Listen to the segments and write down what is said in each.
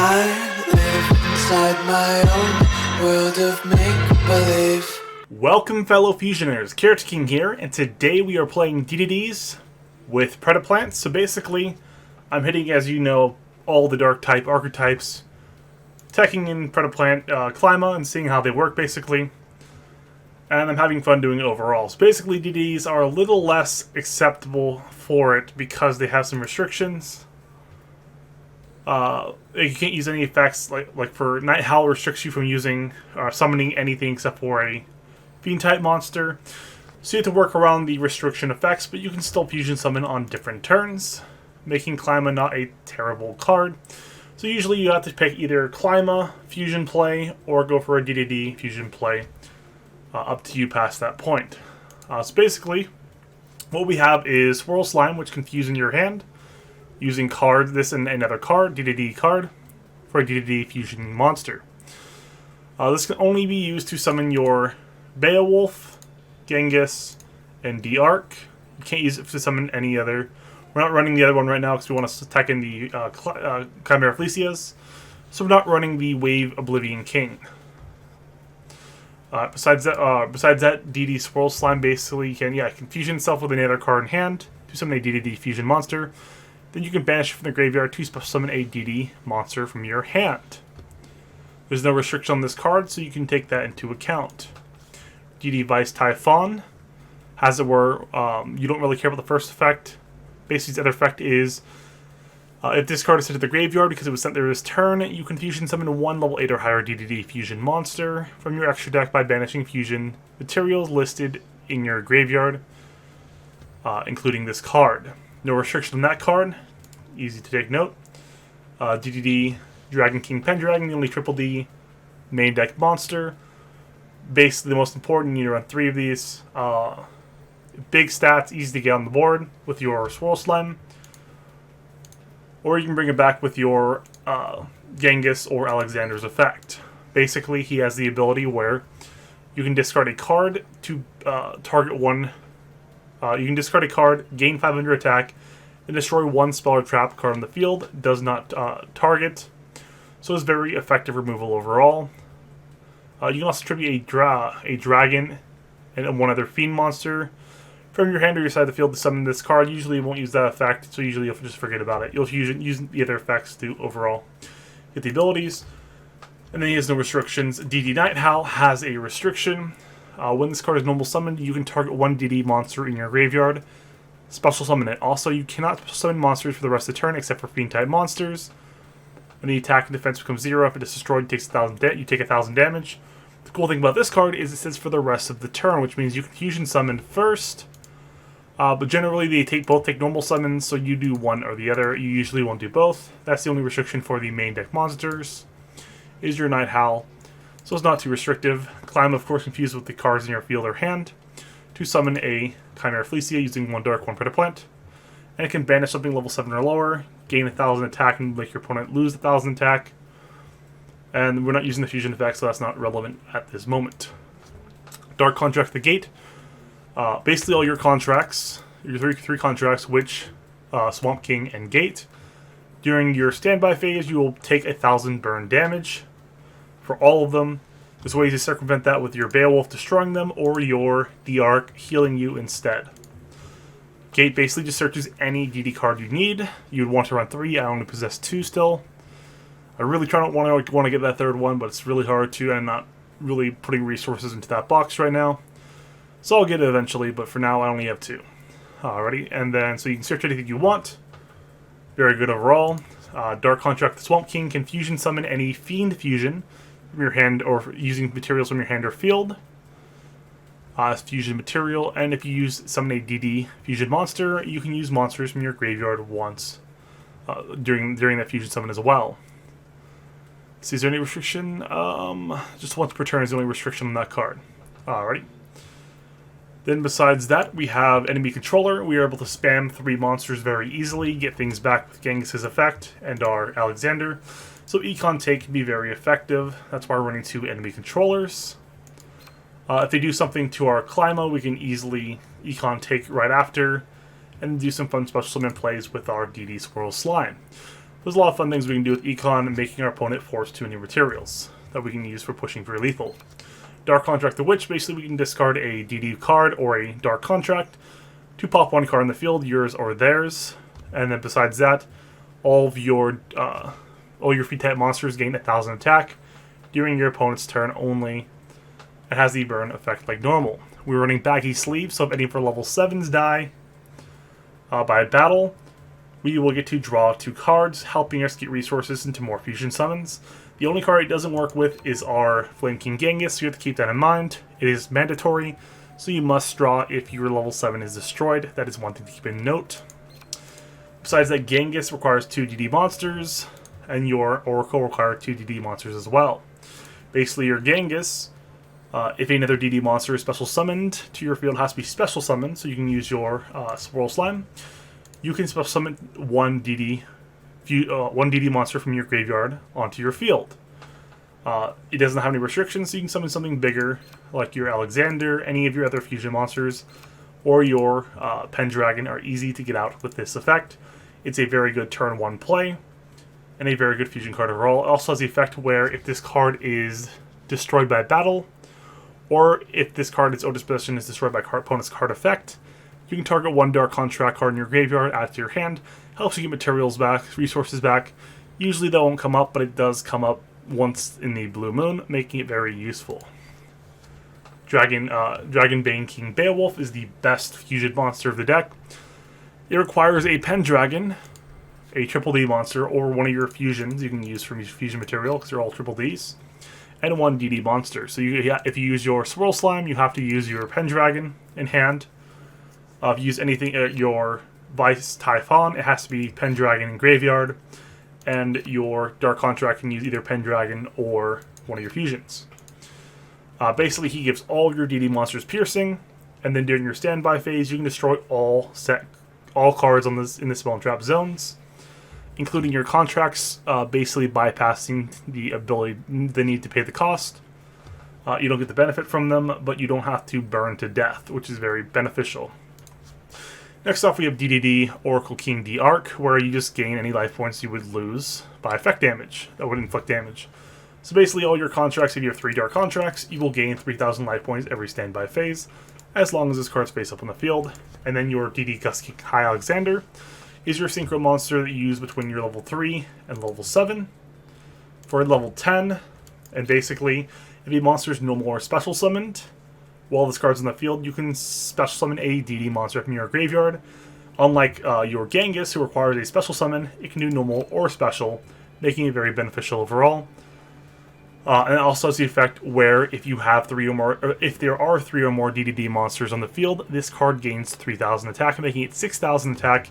I live inside my own world of make-believe. Welcome, fellow Fusioners. Carrot King here, and today we are playing DDDs with Predaplant. So basically, I'm hitting, as you know, all the dark type archetypes, teching in Predaplant Clima and seeing how they work, basically. And I'm having fun doing it overall. So basically, DDDs are a little less acceptable for it because they have some restrictions. You can't use any effects, like for Night Howl restricts you from using summoning anything except for a Fiend type monster. So you have to work around the restriction effects, but you can still fusion summon on different turns, making Clima not a terrible card. So usually you have to pick either Clima fusion play or go for a DDD fusion play. Up to you past that point. So basically, what we have is Swirl Slime, which can fuse in your hand, using this and another card, DDD card, for a DDD fusion monster. This can only be used to summon your Beowulf, Genghis, and D-Arc. You can't use it to summon any other. We're not running the other one right now because we want to attack in the Chimera Felicias. So we're not running the Wave Oblivion King. Besides that, DD Swirl Slime basically can fusion itself with any other card in hand to summon a DDD fusion monster. Then you can banish it from the graveyard to summon a DD monster from your hand. There's no restriction on this card, so you can take that into account. DD Vice Typhon has it where you don't really care about the first effect. Basically, the other effect is if this card is sent to the graveyard because it was sent there this turn, you can fusion summon one level 8 or higher DDD fusion monster from your extra deck by banishing fusion materials listed in your graveyard, including this card. No restriction on that card. Easy to take note. DDD Dragon King Pendragon, the only triple D main deck monster. Basically, the most important, you need to run 3 of these. Big stats, easy to get on the board with your Swirl Slime. Or you can bring it back with your Genghis or Alexander's effect. Basically, he has the ability where you can discard a card to target one. You can discard a card, gain 500 attack, and destroy one spell or trap card on the field. Does not target. So it's very effective removal overall. You can also tribute a dragon and one other fiend monster from your hand or your side of the field to summon this card. Usually you won't use that effect, so usually you'll just forget about it. You'll use the other effects to overall get the abilities. And then he has no restrictions. DD Night Howl has a restriction. When this card is normal summoned, you can target one DD monster in your graveyard. Special summon it. Also, you cannot summon monsters for the rest of the turn except for fiend type monsters. When the attack and defense becomes 0, if it is destroyed, you take 1,000 damage. The cool thing about this card is it says for the rest of the turn, which means you can fusion summon first. But generally, they both take normal summons, so you do one or the other. You usually won't do both. That's the only restriction for the main deck monsters, is your Night Howl. So it's not too restrictive. Climb, of course, confused with the cards in your field or hand to summon a Chimera Felicia using 1 Dark, 1 Predaplant. And it can banish something level 7 or lower, gain 1,000 attack, and make your opponent lose 1,000 attack. And we're not using the fusion effect, so that's not relevant at this moment. Dark Contract the Gate. Basically all your contracts, your three contracts, Witch, Swamp King, and Gate. During your standby phase, you will take 1,000 burn damage for all of them. There's ways to circumvent that with your Beowulf destroying them or your D-Arc healing you instead. Gate basically just searches any DD card you need. You'd want to run 3. I only possess 2 still. I really don't want to get that third one, but it's really hard to, and I'm not really putting resources into that box right now. So I'll get it eventually, but for now I only have 2. Alrighty, and then so you can search anything you want. Very good overall. Dark Contract the Swamp King can fusion summon any Fiend fusion from your hand or using materials from your hand or field. Fusion material, and if you summon a DD fusion monster, you can use monsters from your graveyard once during that fusion summon as well. So is there any restriction? Just once per turn is the only restriction on that card. Alrighty. Then besides that, we have Enemy Controller. We are able to spam 3 monsters very easily, get things back with Genghis' effect and our Alexander. So Econ Take can be very effective. That's why we're running 2 Enemy Controllers. If they do something to our Clima, we can easily Econ Take right after and do some fun special summon plays with our DD Swirl Slime. There's a lot of fun things we can do with Econ and making our opponent force 2 new materials that we can use for pushing for lethal. Dark Contract the Witch, basically we can discard a DD card or a Dark Contract to pop one card in the field, yours or theirs. And then besides that, all your free type monsters gain 1,000 attack during your opponent's turn only. It has the burn effect like normal. We're running Baggy Sleeves, so if any of our level 7s die by battle, we will get to draw 2 cards, helping us get resources into more fusion summons. The only card it doesn't work with is our Flame King Genghis, so you have to keep that in mind. It is mandatory, so you must draw if your level 7 is destroyed. That is one thing to keep in note. Besides that, Genghis requires 2 DD monsters, and your Oracle requires 2 DD monsters as well. Basically, your Genghis, if another DD monster is special summoned to your field, has to be special summoned, so you can use your Swirl Slime. You can special summon one DD monster from your graveyard onto your field. It doesn't have any restrictions, so you can summon something bigger, like your Alexander, any of your other fusion monsters, or your Pendragon are easy to get out with this effect. It's a very good turn 1 play, and a very good fusion card overall. It also has the effect where if this card is destroyed by battle, or if this card, its own disposition, is destroyed by opponent's card effect, you can target one Dark Contract card in your graveyard, add it to your hand. Helps you get materials back, resources back. Usually that won't come up, but it does come up once in the Blue Moon, making it very useful. Dragonbane King Beowulf is the best fusion monster of the deck. It requires a Pendragon, a triple D monster, or one of your fusions you can use from fusion material, because they're all triple Ds, and one DD monster. So if you use your Swirl Slime, you have to use your Pendragon in hand. If you use anything, your Vice Typhon, it has to be Pendragon in graveyard, and your Dark Contract can use either Pendragon or one of your fusions. Basically, he gives all your DD monsters piercing, and then during your standby phase, you can destroy all cards in the spell and trap zones, including your contracts, basically bypassing the need to pay the cost. You don't get the benefit from them, but you don't have to burn to death, which is very beneficial. Next off, we have DDD, Oracle King D Arc, where you just gain any life points you would lose by effect damage, that would inflict damage. So basically, all your contracts, if you have 3 Dark Contracts, you will gain 3,000 life points every standby phase, as long as this card's face up on the field. And then your DD King High Alexander is your Synchro monster that you use between your level 3 and level 7. For level 10, and basically, if a monster is no more special summoned, while this card's in the field, you can special summon a DD monster from your graveyard. Unlike your Genghis, who requires a special summon, it can do normal or special, making it very beneficial overall. And it also has the effect where if you have 3 or more, or if there are 3 or more DDD monsters on the field, this card gains 3,000 attack, making it 6,000 attack.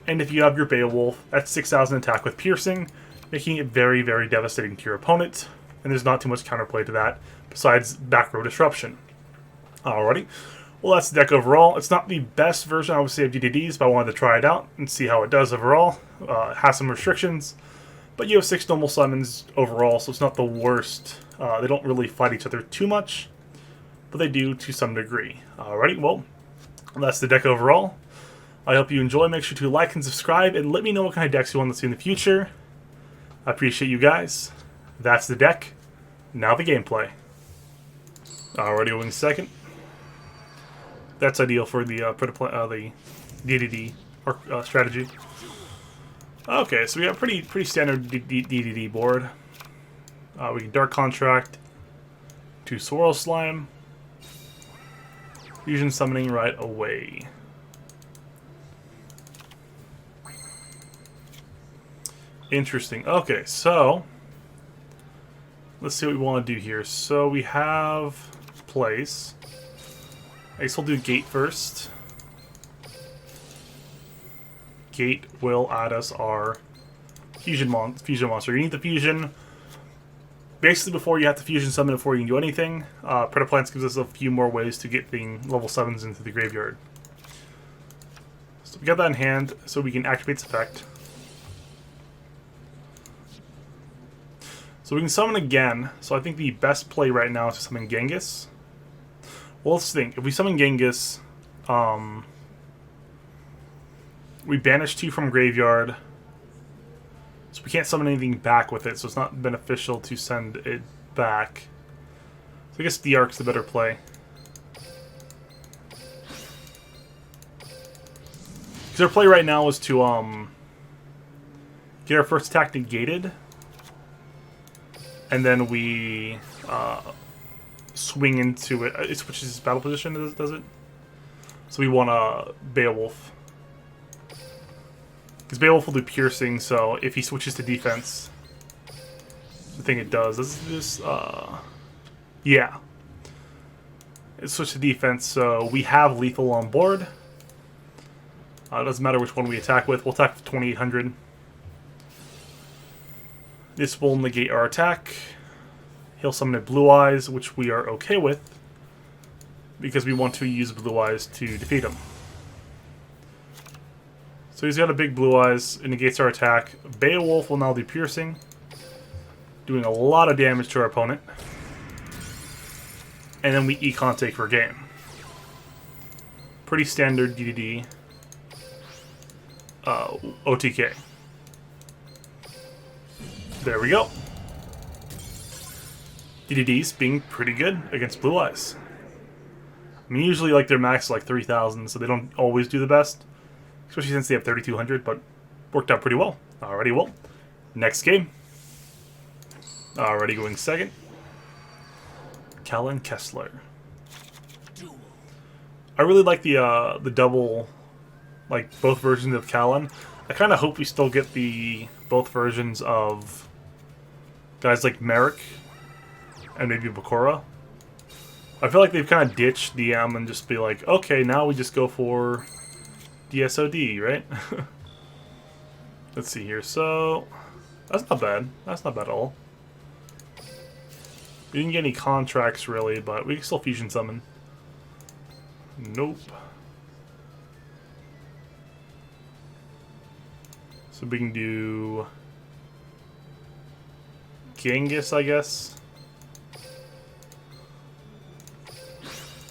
And if you have your Beowulf, that's 6,000 attack with piercing, making it very, very devastating to your opponent. And there's not too much counterplay to that, besides back row disruption. Alrighty, well that's the deck overall. It's not the best version, I would say, of DDDs, but I wanted to try it out and see how it does overall. It has some restrictions, but you have 6 normal summons overall, so it's not the worst. They don't really fight each other too much, but they do to some degree. Alrighty, well, that's the deck overall. I hope you enjoy. Make sure to like and subscribe, and let me know what kind of decks you want to see in the future. I appreciate you guys. That's the deck. Now the gameplay. Alrighty, one second. That's ideal for the the DDD strategy. Okay, so we got pretty standard DDD board. We can Dark Contract to Swirl Slime. Fusion summoning right away. Interesting. Okay, so let's see what we want to do here. So we have place. I guess we'll do Gate first. Gate will add us our fusion monster. You need the fusion. Basically, before you have to fusion summon before you can do anything. Predaplant gives us a few more ways to get the level 7s into the graveyard. So we got that in hand, so we can activate its effect. So we can summon again. So I think the best play right now is to summon Genghis. Well, let's think. If we summon Genghis, we banish 2 from graveyard. So we can't summon anything back with it, so it's not beneficial to send it back. So I guess the Ark's the better play. Because our play right now is to get our first attack negated, and then we swing into it. It switches battle position, does it? So we want a Beowulf. Because Beowulf will do piercing, so if he switches to defense, the thing it does is this, yeah. It switches to defense, so we have lethal on board. It doesn't matter which one we attack with. We'll attack with 2800. This will negate our attack. He'll summon a Blue Eyes, which we are okay with, because we want to use Blue Eyes to defeat him. So he's got a big Blue Eyes, it negates our attack. Beowulf will now do piercing, doing a lot of damage to our opponent. And then we Econ take for game. Pretty standard DDD. OTK. There we go. DDDs being pretty good against Blue Eyes. I mean, usually like their max is like 3000, so they don't always do the best. Especially since they have 3200, but worked out pretty well. Alrighty, well. Next game. Already going second. Callan Kessler. I really like the double, like both versions of Callan. I kind of hope we still get the both versions of guys like Merrick and maybe Bakura. I feel like they've kind of ditched DM and just be like, okay, now we just go for DSOD, right? Let's see here. So that's not bad. That's not bad at all. We didn't get any contracts really, but we can still fusion summon. Nope. So we can do Genghis, I guess.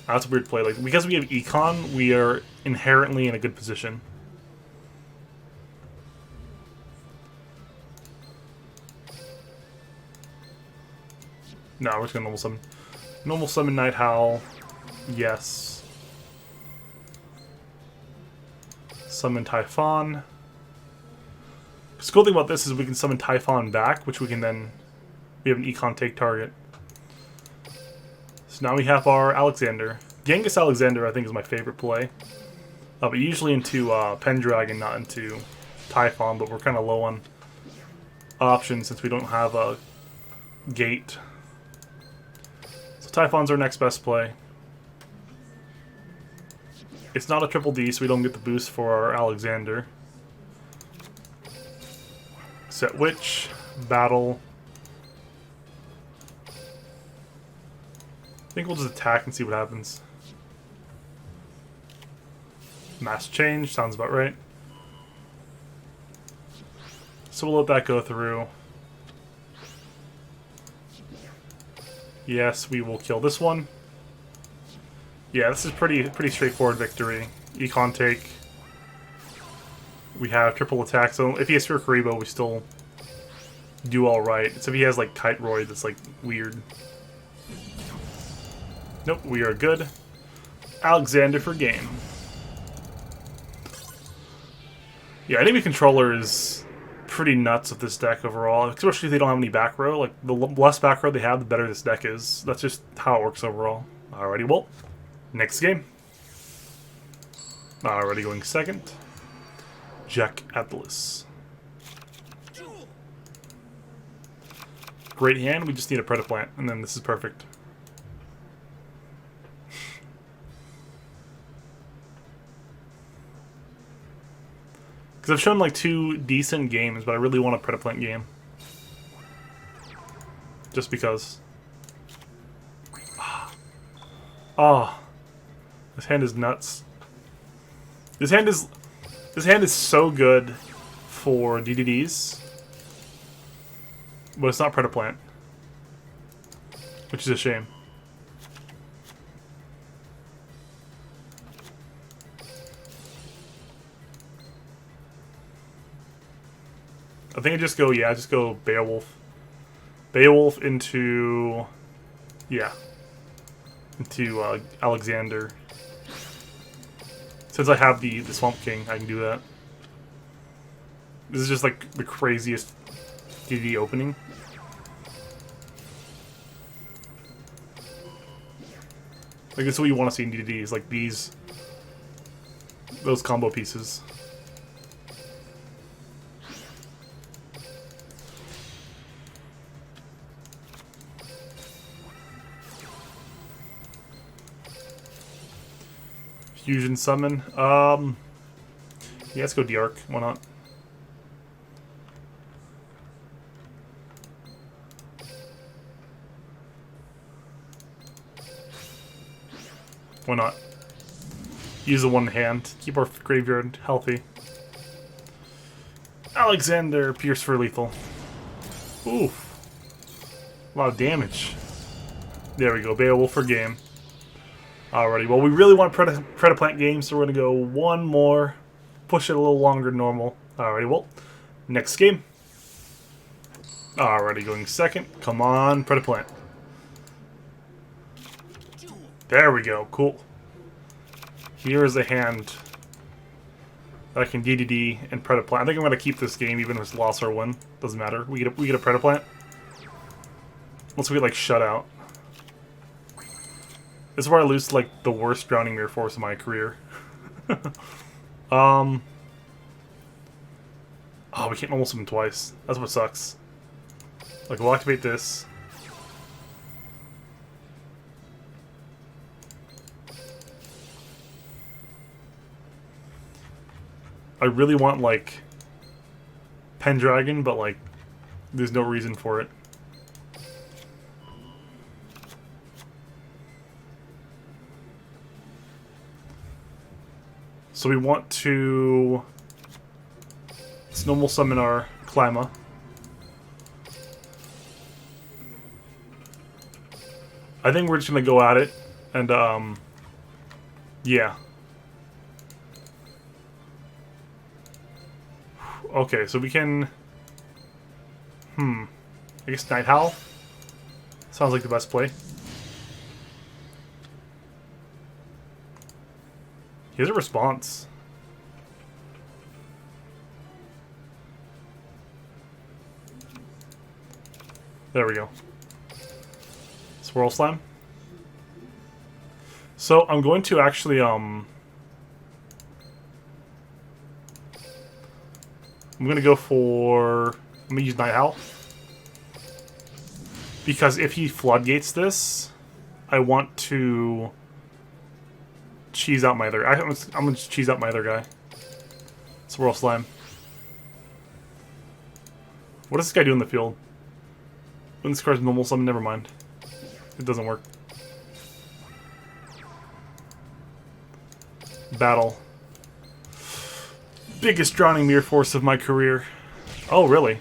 That's a weird play. Like, because we have Econ, we are inherently in a good position. No, we're just gonna normal summon. Normal summon Night Howl. Yes. Summon Typhon. The cool thing about this is we can summon Typhon back, which we can then... We have an Econ take target. So now we have our Alexander. Genghis Alexander, I think, is my favorite play. But usually into Pendragon, not into Typhon, but we're kind of low on options since we don't have a gate. So Typhon's our next best play. It's not a triple D, so we don't get the boost for our Alexander. Set Witch, Battle. I think we'll just attack and see what happens. Mass Change, sounds about right. So we'll let that go through. Yes, we will kill this one. Yeah, this is pretty straightforward victory. Econ take. We have triple attack, so if he has Sphere Karibo, we still do alright. So if he has like Kite Roy, that's like weird. Nope, we are good. Alexander for game. Yeah, enemy controller is pretty nuts with this deck overall, especially if they don't have any back row. Like, the less back row they have, the better this deck is. That's just how it works overall. Alrighty, well, next game. Already going second. Jack Atlas. Great hand, we just need a Predaplant, and then this is perfect. Because I've shown like 2 decent games, but I really want a Predaplant game. Just because. Oh. This hand is nuts. This hand is so good for DDDs. But it's not Predaplant. Which is a shame. think I just go, yeah, just go Beowulf. Beowulf into, yeah, into Alexander. Since I have the Swamp King, I can do that. This is just like the craziest DD opening. Like, this is what you want to see in DDs, like those combo pieces. Fusion summon. Yeah, let's go Diarch. Why not? Why not? Use the one hand. Keep our graveyard healthy. Alexander, pierce for lethal. Oof. A lot of damage. There we go. Beowulf for game. Alrighty. Well, we really want Predaplant game, so we're going to go one more. Push it a little longer than normal. Alrighty. Well, next game. Alrighty. Going second. Come on, Predaplant. There we go. Cool. Here's a hand that I can DDD and Predaplant. I think I'm going to keep this game even if it's loss or win. Doesn't matter. We get a Predaplant. Once we get like shut out. This is where I lose to, like, the worst Drowning Mirror Force of my career. Oh, we can't almost summon twice. That's what sucks. Like, we'll activate this. I really want, like, Pendragon, but, like, there's no reason for it. So we want to normal summon our Klima. I think we're just gonna go at it, and yeah. Okay, so we can. I guess Night Howl sounds like the best play. Here's a response. There we go. Swirl Slam. So I'm going to actually I'm gonna go for, I'm gonna use Night Howl. Because if he floodgates this, I want to cheese out my other. I'm gonna cheese out my other guy. Swirl Slime. What does this guy do in the field? When this card's normal summon, never mind. It doesn't work. Battle. Biggest Drowning Mirror Force of my career. Oh, really?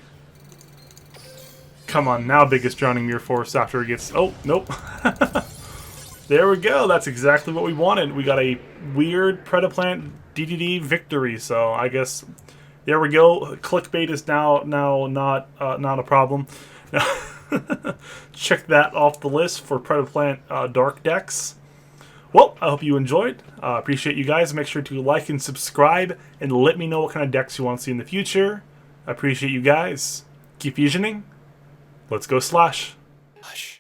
Come on, now biggest Drowning Mirror Force after it gets... Oh, nope. There we go. That's exactly what we wanted. We got a weird Predaplant DDD victory. So I guess there we go. Clickbait is now not a problem. Check that off the list for Predaplant dark decks. Well, I hope you enjoyed. Appreciate you guys. Make sure to like and subscribe, and let me know what kind of decks you want to see in the future. I appreciate you guys. Keep fusioning. Let's go Slash. Hush.